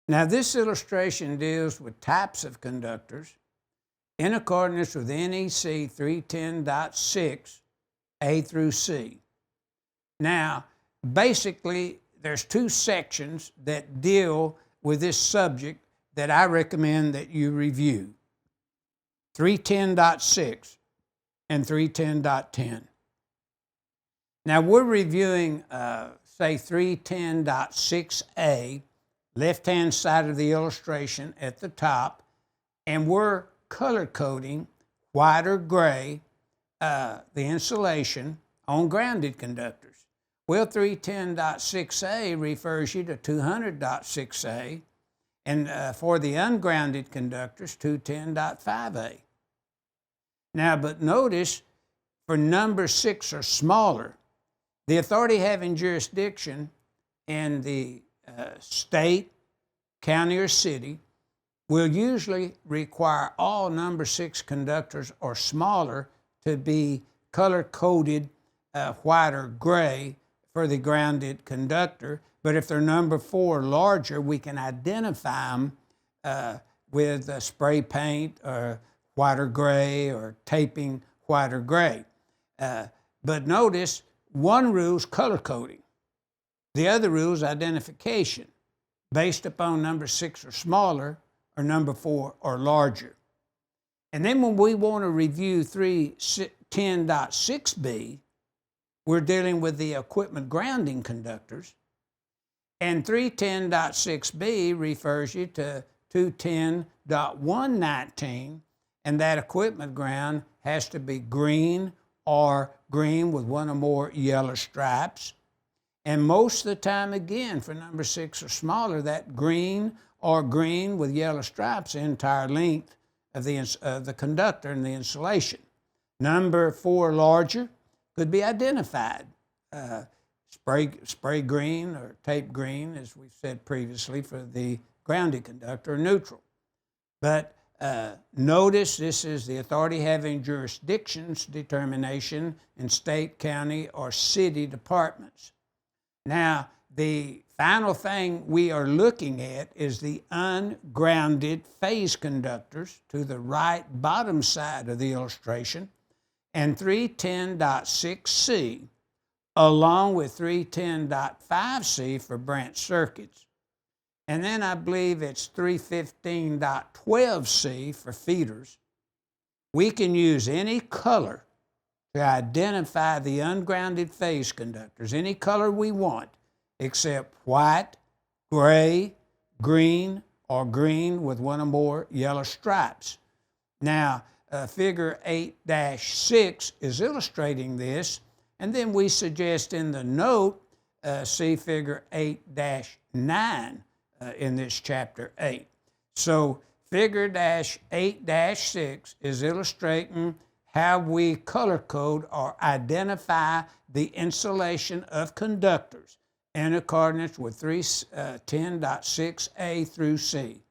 Now, this illustration deals with types of conductors in accordance with NEC 310.6 A through C. Now, basically, there's two sections that deal with this subject that I recommend that you review. 310.6 and 310.10. Now, we're reviewing, say, 310.6A, left-hand side of the illustration at the top, and we're color coding white or gray the insulation on grounded conductors. Well, 310.6A refers you to 200.6A, and for the ungrounded conductors, 210.5A. Now, but notice, for number 6 or smaller, the authority having jurisdiction in the state, county, or city will usually require all number 6 conductors or smaller to be color-coded white or gray for the grounded conductor. But if they're number 4 or larger, we can identify them with spray paint or white or gray or taping white or gray. But notice, one rule is color coding. The other rule is identification based upon number 6 or smaller or number 4 or larger. And then when we want to review 310.6B, we're dealing with the equipment grounding conductors. And 310.6B refers you to 210.119, and that equipment ground has to be green or green with one or more yellow stripes. And most of the time, again, for number 6 or smaller, that green or green with yellow stripes the entire length of the conductor and the insulation. Number 4 larger could be identified. Spray green or tape green, as we've said previously, for the grounded conductor, or neutral. But notice this is the authority having jurisdictions determination in state, county, or city departments. Now, the final thing we are looking at is the ungrounded phase conductors to the right bottom side of the illustration, and 310.6C, along with 310.5C for branch circuits. And then I believe it's 315.12C for feeders. We can use any color to identify the ungrounded phase conductors, any color we want, except white, gray, green, or green with one or more yellow stripes. Now, figure 8-6 is illustrating this, and then we suggest in the note, see figure 8-9 in this chapter 8. So figure 8-6 is illustrating how we color code or identify the insulation of conductors in accordance with 310.6A through C.